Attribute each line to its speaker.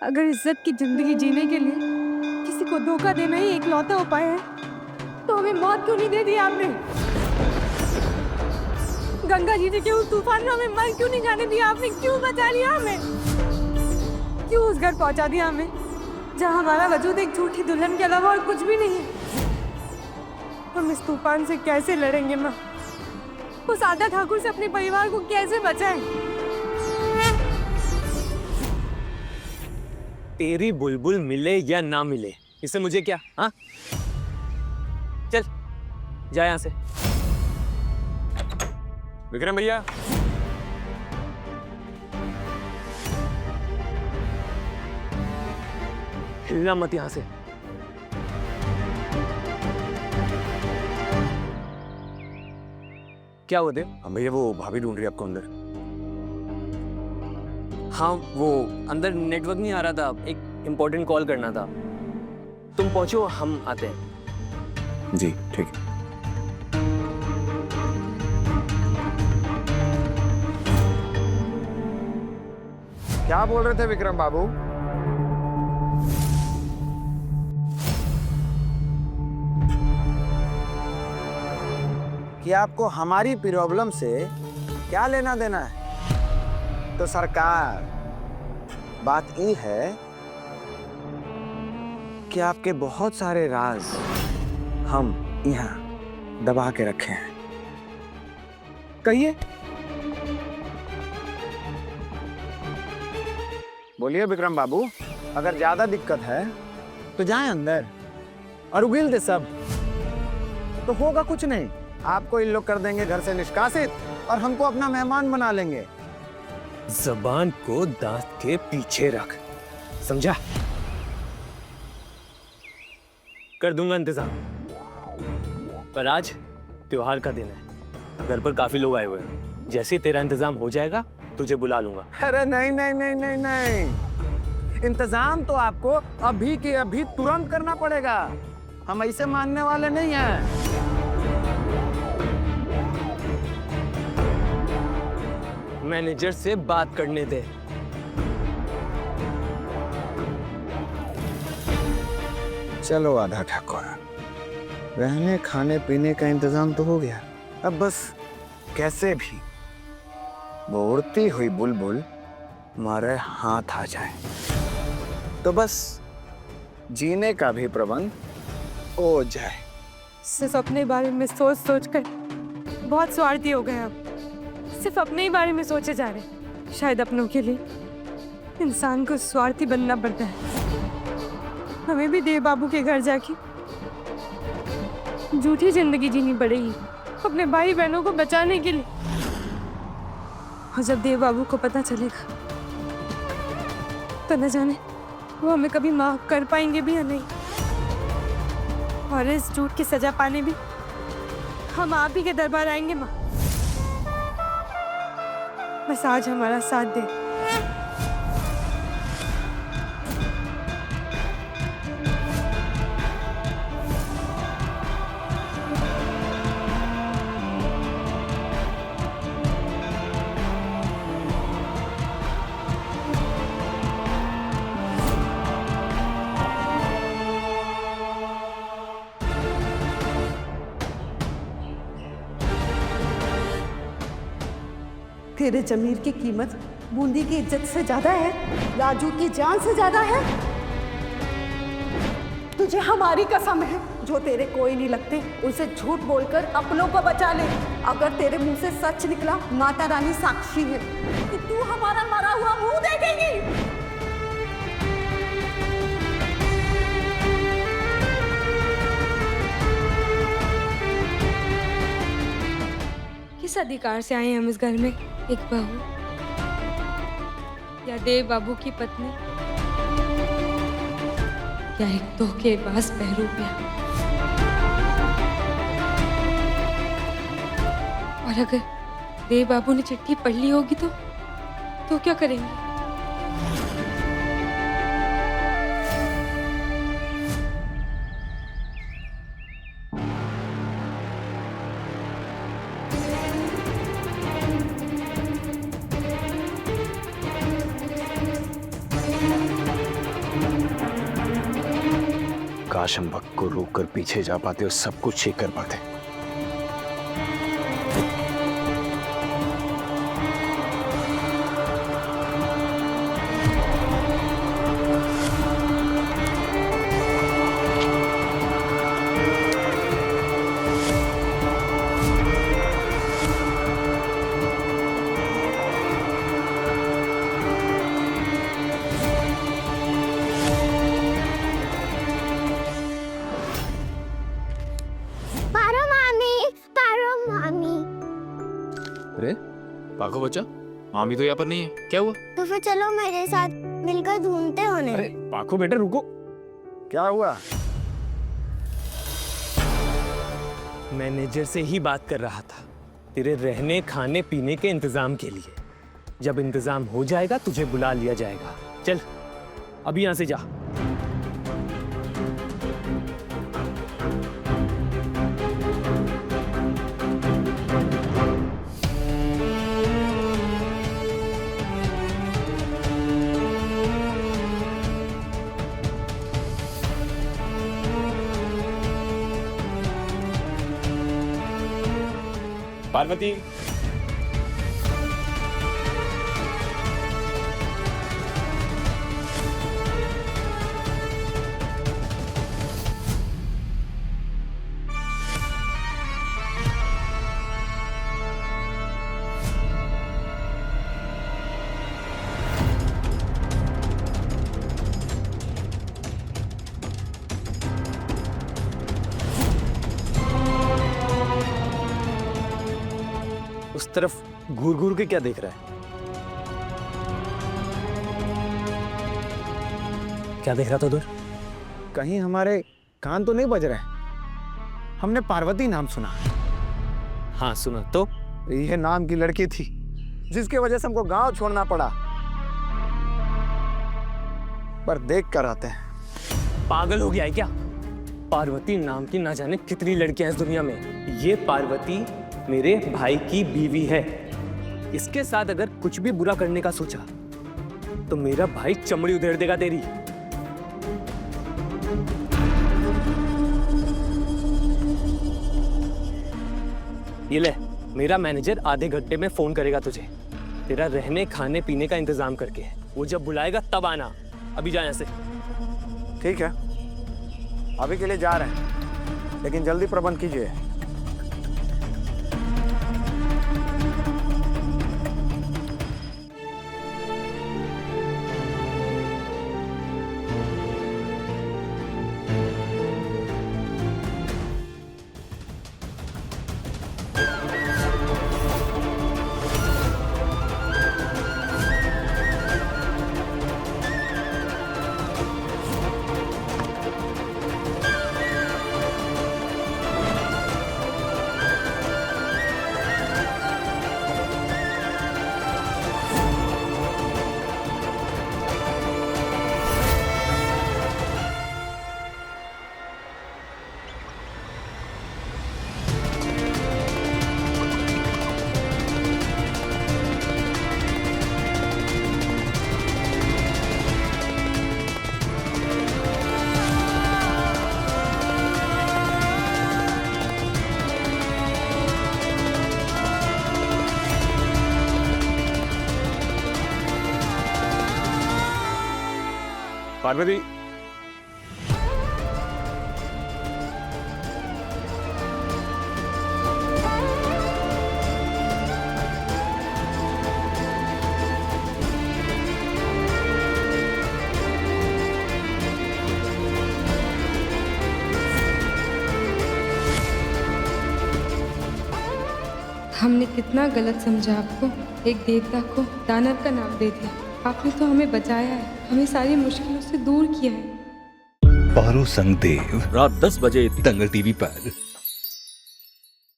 Speaker 1: अगर इज्जत की जिंदगी जीने के लिए किसी को धोखा देना ही इकलौता उपाय है, तो हमें मौत क्यों नहीं दे दी आपने? गंगा जी के उस तूफान में हमें मर क्यों नहीं जाने दिया आपने? क्यों बचा लिया हमें? क्यों उस घर पहुंचा दिया हमें जहां हमारा वजूद एक झूठी दुल्हन के अलावा और कुछ भी नहीं है? हम इस तूफान से कैसे लड़ेंगे माँ? उस आदा ठाकुर से अपने परिवार को कैसे बचाएं?
Speaker 2: तेरी बुलबुल मिले या ना मिले, इससे मुझे क्या? हाँ, चल जा यहां से। विक्रम भैया, हिलना मत यहां से। क्या हुआ देव?
Speaker 3: हाँ भैया, वो भाभी ढूंढ रही है आपको अंदर।
Speaker 2: हाँ, वो अंदर नेटवर्क नहीं आ रहा था, एक इम्पोर्टेंट कॉल करना था। तुम पहुंचो, हम आते हैं।
Speaker 3: जी ठीक है। क्या बोल रहे थे विक्रम बाबू? कि आपको हमारी प्रॉब्लम से क्या लेना देना है? तो सरकार, बात ये है कि आपके बहुत सारे राज हम यहाँ दबा के रखे हैं। कहिए, बोलिए विक्रम बाबू। अगर ज्यादा दिक्कत है तो जाएं अंदर और उगील दे सब, तो होगा कुछ नहीं। आपको इन लोग कर देंगे घर से निष्कासित और हमको अपना मेहमान बना लेंगे।
Speaker 2: जबान को दांत के पीछे रख, समझा? कर दूंगा इंतजाम, पर आज त्योहार का दिन है, घर पर काफी लोग आए हुए हैं। जैसे ही तेरा इंतजाम हो जाएगा तुझे बुला लूंगा।
Speaker 3: अरे नहीं नहीं नहीं नहीं नहीं, इंतजाम तो आपको अभी के अभी तुरंत करना पड़ेगा। हम ऐसे मानने वाले नहीं हैं।
Speaker 2: मैनेजर से बात करने दे।
Speaker 3: चलो आधा ठाकुर, रहने खाने पीने का इंतजाम तो हो गया। अब बस कैसे भी वो उड़ती हुई बुलबुल हमारे हाथ आ जाए, तो बस जीने का भी प्रबंध हो जाए।
Speaker 1: सिर्फ अपने बारे में सोच सोच कर बहुत स्वार्थी हो गए आप। सिर्फ अपने ही बारे में सोचे जा रहे। शायद अपनों के लिए इंसान को स्वार्थी बनना पड़ता है। हमें भी देव बाबू के घर जाके झूठी जिंदगी जीनी पड़ेगी अपने भाई बहनों को बचाने के लिए। और जब देव बाबू को पता चलेगा तो न जाने वो हमें कभी माफ कर पाएंगे भी या नहीं। और इस झूठ की सजा पाने भी हम आप ही के दरबार आएंगे माँ। बस आज हमारा साथ दे।
Speaker 4: तेरे जमीर की कीमत बूंदी की इज्जत से ज्यादा है, राजू की जान से ज्यादा है। तुझे हमारी कसम है, जो तेरे कोई नहीं लगते उनसे झूठ बोलकर अपनों को बचा ले। अगर तेरे मुंह से सच निकला, माता रानी साक्षी है कि तू हमारा मरा हुआ मुंह देखेगी।
Speaker 1: किस अधिकार से आए हम इस घर में? एक बहू या देव बाबू की पत्नी या एक धोखेबाज बहरूपिया? और अगर देव बाबू ने चिट्ठी पढ़ ली होगी तो क्या करेंगे?
Speaker 3: काश हम वक्त को रोक कर पीछे जा पाते और सब कुछ ठीक कर पाते।
Speaker 5: अरे पाको बच्चा, मामी तो यहाँ पर नहीं है, क्या हुआ?
Speaker 6: तो फिर चलो मेरे साथ मिलकर ढूंढते होने।
Speaker 2: अरे पाखो बेटा रुको।
Speaker 3: क्या हुआ?
Speaker 2: मैनेजर से ही बात कर रहा था तेरे रहने खाने पीने के इंतजाम के लिए। जब इंतजाम हो जाएगा तुझे बुला लिया जाएगा। चल अभी यहाँ से जा।
Speaker 5: पार्वती,
Speaker 2: उस तरफ घूर घूर के क्या देख रहा है? क्या देख रहा था उधर?
Speaker 3: कहीं हमारे कान तो नहीं बज रहे? हमने पार्वती नाम सुना।
Speaker 2: हाँ सुना तो।
Speaker 3: यह नाम की लड़की थी जिसकी वजह से हमको गांव छोड़ना पड़ा। पर देख कर आते हैं।
Speaker 2: पागल हो गया है क्या? पार्वती नाम की ना जाने कितनी लड़कियां हैं इस दुनिया में। ये पार्वती मेरे भाई की बीवी है। इसके साथ अगर कुछ भी बुरा करने का सोचा तो मेरा भाई चमड़ी उधेड़ देगा तेरी। ये ले, मेरा मैनेजर आधे घंटे में फोन करेगा तुझे, तेरा रहने खाने पीने का इंतजाम करके। वो जब बुलाएगा तब आना। अभी जा यहाँ से।
Speaker 3: ठीक है, अभी के लिए जा रहे हैं, लेकिन जल्दी प्रबंध कीजिए।
Speaker 5: पार्वती,
Speaker 1: हमने कितना गलत समझा आपको। एक देवता को दानव का नाम दे दिया। आपने तो हमें बचाया है, हमें सारी मुश्किलों से दूर किया है।
Speaker 7: पारो संग देव रात 10 बजे दंगल टीवी पर।